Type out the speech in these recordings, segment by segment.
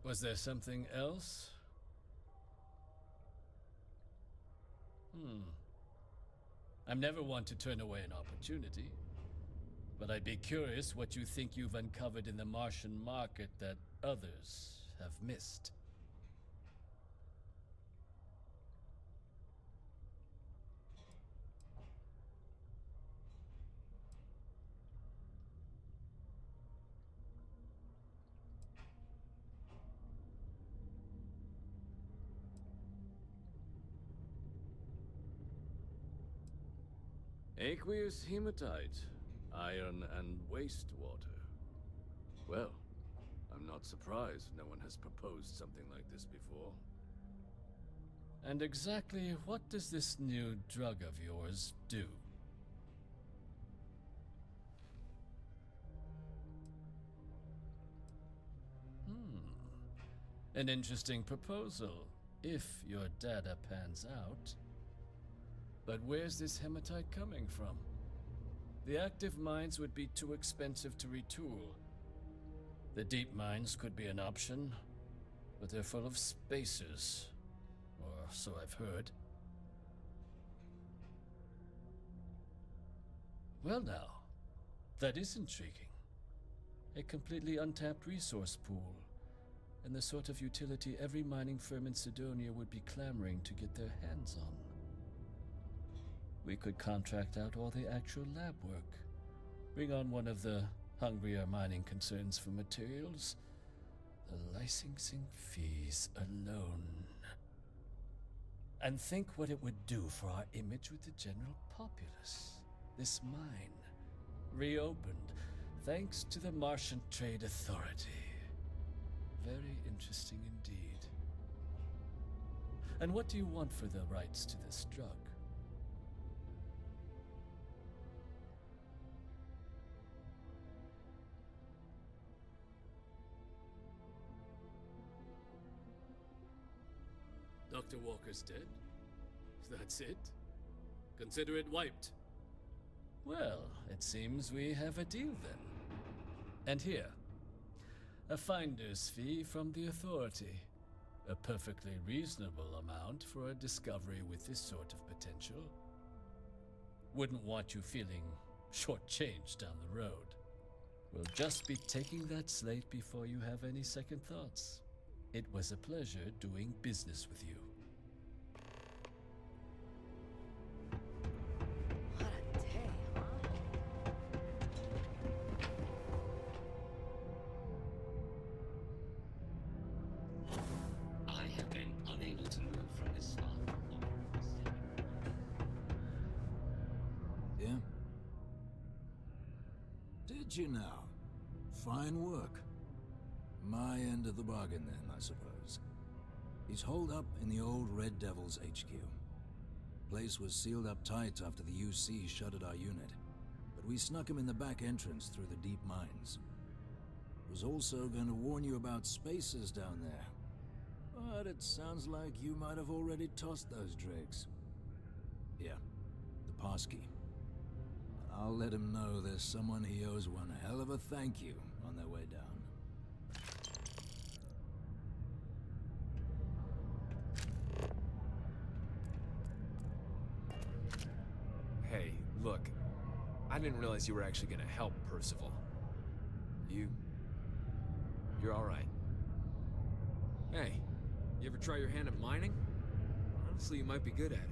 Was there something else? I'm never one to turn away an opportunity, but I'd be curious what you think you've uncovered in the Martian market that others have missed. Aqueous hematite, iron and wastewater. Well, I'm not surprised no one has proposed something like this before. And exactly what does this new drug of yours do? An interesting proposal, if your data pans out. But where's this hematite coming from? The active mines would be too expensive to retool. The deep mines could be an option, but they're full of spacers, or so I've heard. Well now, that is intriguing. A completely untapped resource pool, and the sort of utility every mining firm in Sidonia would be clamoring to get their hands on. We could contract out all the actual lab work, bring on one of the hungrier mining concerns for materials. The licensing fees alone. And think what it would do for our image with the general populace. This mine, reopened thanks to the Martian Trade Authority. Very interesting indeed. And what do you want for the rights to this drug? Dr. Walker's dead? That's it? Consider it wiped. Well, it seems we have a deal then. And here, a finder's fee from the authority. A perfectly reasonable amount for a discovery with this sort of potential. Wouldn't want you feeling shortchanged down the road. We'll just be taking that slate before you have any second thoughts. It was a pleasure doing business with you. What a day, huh? I have been unable to move from this spot. Yeah? Did you now? Fine work. My end of the bargain then, I suppose. He's holed up in the old Red Devil's HQ. Place was sealed up tight after the UC shuttered our unit, but we snuck him in the back entrance through the deep mines. Was also going to warn you about spacers down there, but it sounds like you might have already tossed those dregs. Yeah, the passkey. I'll let him know there's someone he owes one hell of a thank you on their way down. Hey, look. I didn't realize you were actually gonna help Percival. You're alright. Hey, you ever try your hand at mining? Honestly, you might be good at it.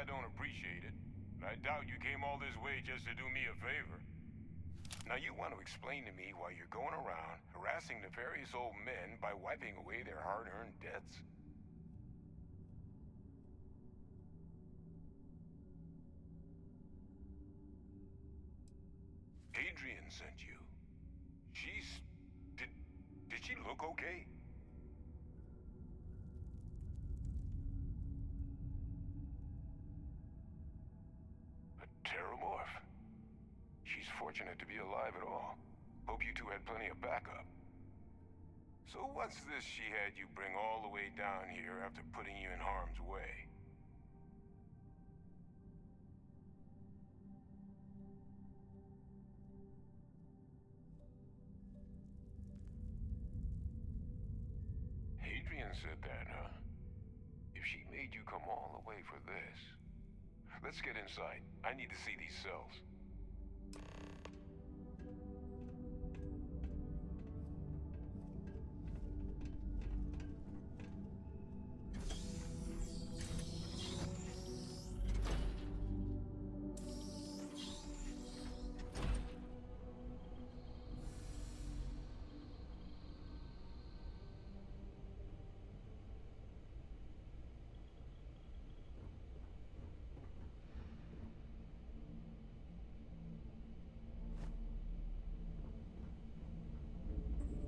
don't appreciate it, but I doubt you came all this way just to do me a favor. Now you want to explain to me why you're going around harassing nefarious old men by wiping away their hard-earned debts? Adrian sent you. She's... Did she look okay? A Terramorph. She's fortunate to be alive at all. Hope you two had plenty of backup. So what's this she had you bring all the way down here after putting you in harm's way? Adrian said that, huh? If she made you come all the way for this... Let's get inside. I need to see these cells.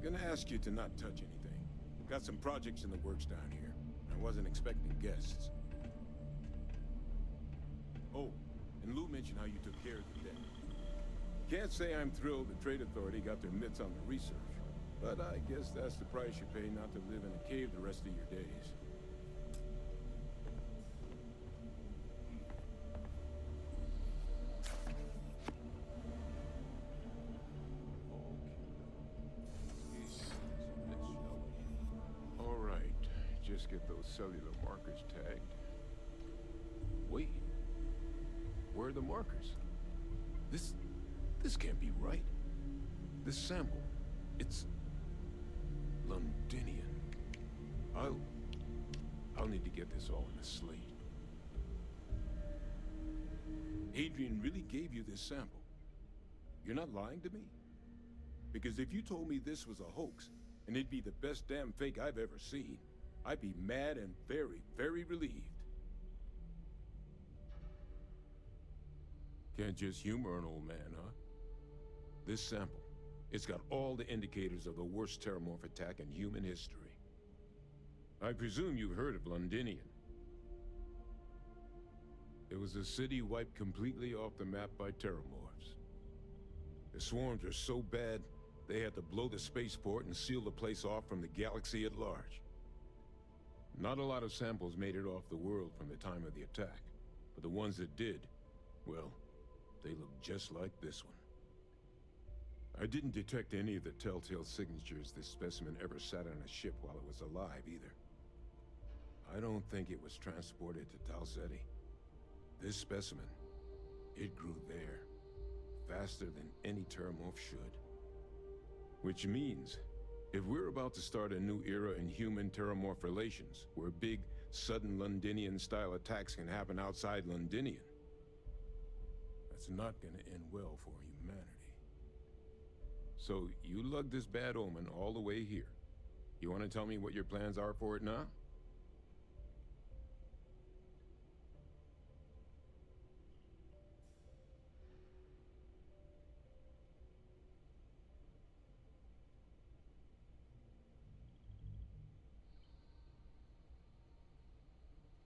Gonna ask you to not touch anything. Got some projects in the works down here. I wasn't expecting guests. Oh, and Lou mentioned how you took care of the debt. Can't say I'm thrilled the Trade Authority got their mitts on the research, but I guess that's the price you pay not to live in a cave the rest of your days. Just get those cellular markers tagged. Wait. Where are the markers? This can't be right. This sample, it's Londinian. I'll need to get this all in a slate. Adrian really gave you this sample. You're not lying to me? Because if you told me this was a hoax, and it'd be the best damn fake I've ever seen, I'd be mad and very, very relieved. Can't just humor an old man, huh? This sample, it's got all the indicators of the worst Terramorph attack in human history. I presume you've heard of Londinian. It was a city wiped completely off the map by Terramorphs. The swarms are so bad, they had to blow the spaceport and seal the place off from the galaxy at large. Not a lot of samples made it off the world from the time of the attack, but the ones that did, well, they look just like this one. I didn't detect any of the telltale signatures this specimen ever sat on a ship while it was alive, either. I don't think it was transported to Tal Ceti. This specimen, it grew there, faster than any Terramorph should. Which means, if we're about to start a new era in human-Terramorph relations, where big, sudden Londinian-style attacks can happen outside Londinian, that's not gonna end well for humanity. So, you lugged this bad omen all the way here. You wanna tell me what your plans are for it now?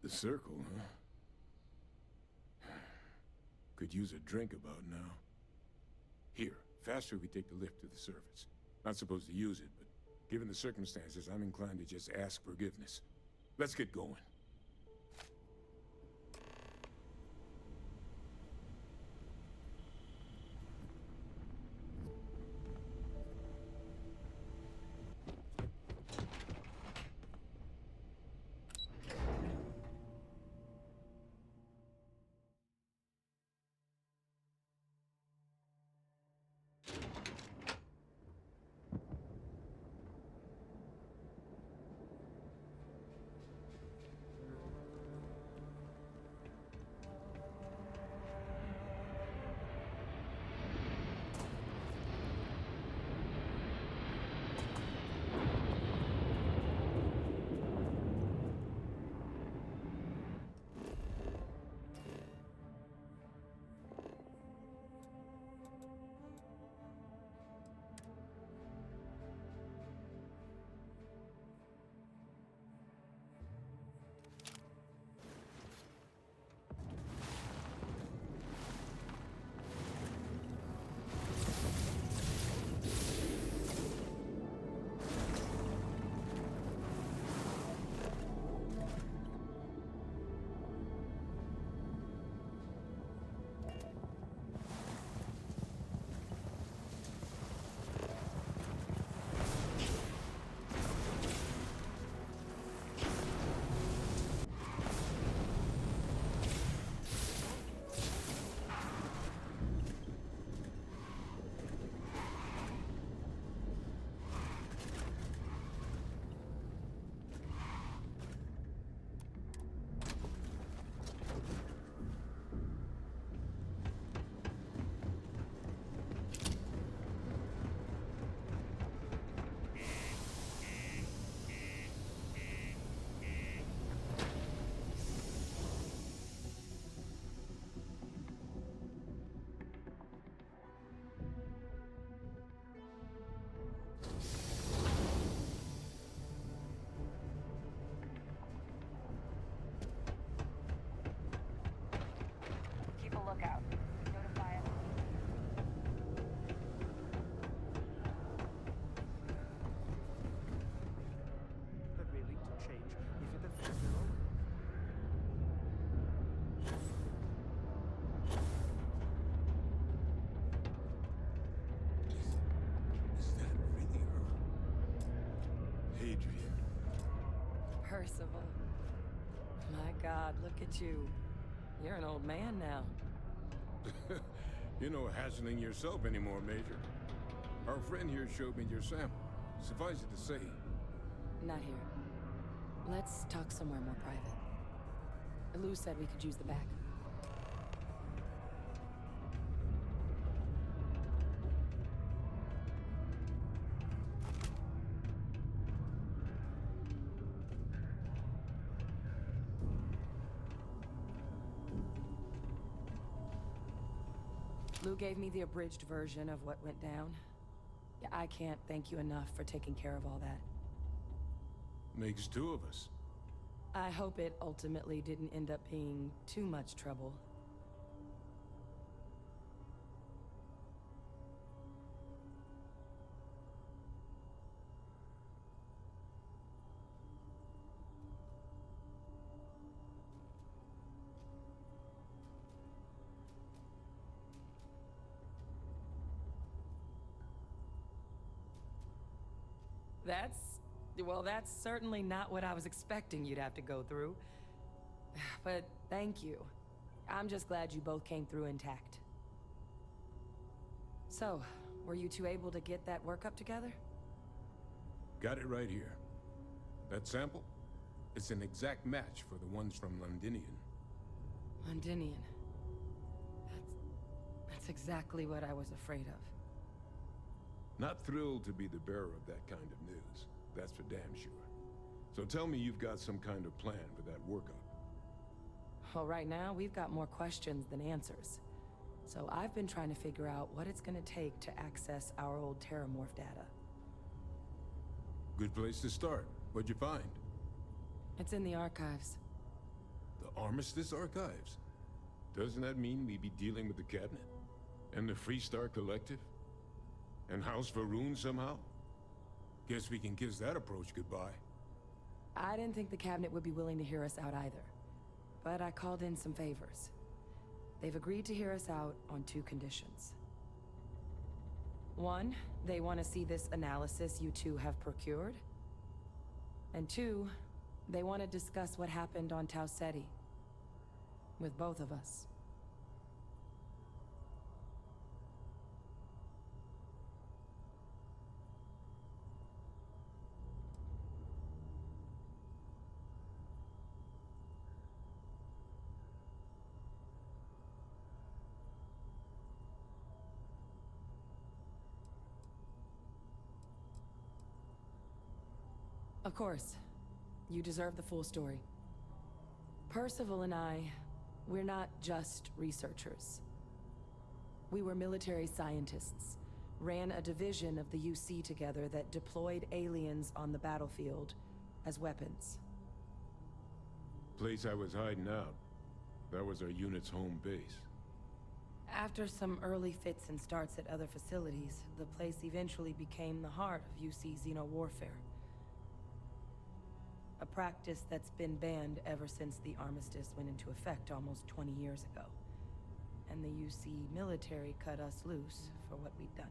The circle, huh? Could use a drink about now. Here, faster we take the lift to the surface. Not supposed to use it, but given the circumstances, I'm inclined to just ask forgiveness. Let's get going. Percival. My God, look at you. You're an old man now. You're no hassling yourself anymore, Major. Our friend here showed me your sample. Suffice it to say, Not here. Let's talk somewhere more private. Lou said we could use the back. Lou gave me the abridged version of what went down. Yeah, I can't thank you enough for taking care of all that. makes two of us. I hope it ultimately didn't end up being too much trouble. That's certainly not what I was expecting you'd have to go through. But thank you. I'm just glad you both came through intact. So, were you two able to get that workup together? Got it right here. That sample? It's an exact match for the ones from Londinian. Londinian. That's exactly what I was afraid of. Not thrilled to be the bearer of that kind of news. That's for damn sure. So tell me you've got some kind of plan for that workup. Well, right now, we've got more questions than answers. So I've been trying to figure out what it's gonna take to access our old Terramorph data. Good place to start. What'd you find? It's in the archives. The Armistice Archives? Doesn't that mean we'd be dealing with the Cabinet? And the Freestar Collective? And House Varun somehow? Guess we can kiss that approach goodbye. I didn't think the cabinet would be willing to hear us out either. But I called in some favors. They've agreed to hear us out on two conditions. One, they want to see this analysis you two have procured. And two, they want to discuss what happened on Tau Ceti. With both of us. Of course. You deserve the full story. Percival and I, we're not just researchers. We were military scientists, ran a division of the UC together that deployed aliens on the battlefield as weapons. Place I was hiding out. That was our unit's home base. After some early fits and starts at other facilities, the place eventually became the heart of UC xeno-warfare. A practice that's been banned ever since the armistice went into effect almost 20 years ago. And the UC military cut us loose for what we'd done.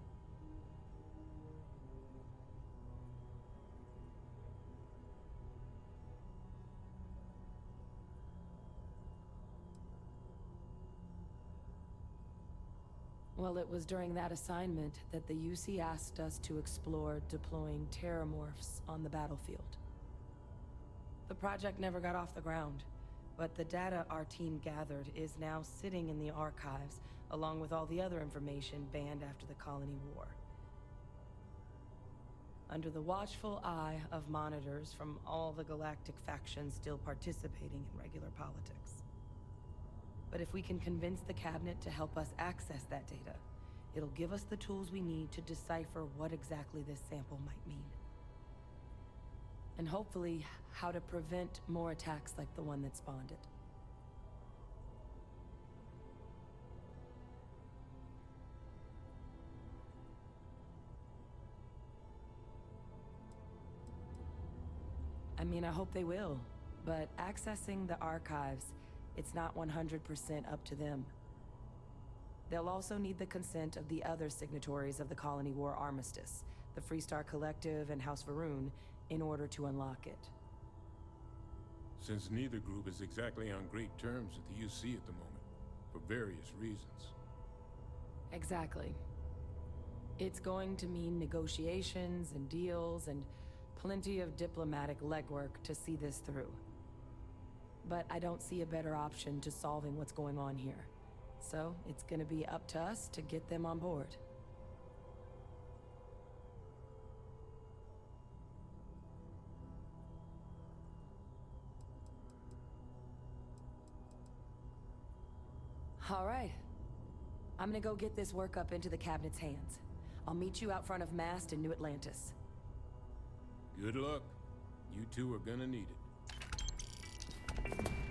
Well, it was during that assignment that the UC asked us to explore deploying Terramorphs on the battlefield. The project never got off the ground, but the data our team gathered is now sitting in the archives, along with all the other information banned after the Colony War. Under the watchful eye of monitors from all the galactic factions still participating in regular politics. But if we can convince the Cabinet to help us access that data, it'll give us the tools we need to decipher what exactly this sample might mean. And hopefully, how to prevent more attacks like the one that spawned it. I mean, I hope they will, but accessing the archives, it's not 100% up to them. They'll also need the consent of the other signatories of the Colony War Armistice, the Freestar Collective and House Varun, in order to unlock it. since neither group is exactly on great terms with the UC at the moment, for various reasons. Exactly. It's going to mean negotiations and deals and plenty of diplomatic legwork to see this through. But I don't see a better option to solving what's going on here. So it's gonna be up to us to get them on board. All right. I'm gonna go get this work up into the cabinet's hands. I'll meet you out front of Mast in New Atlantis. Good luck. You two are gonna need it.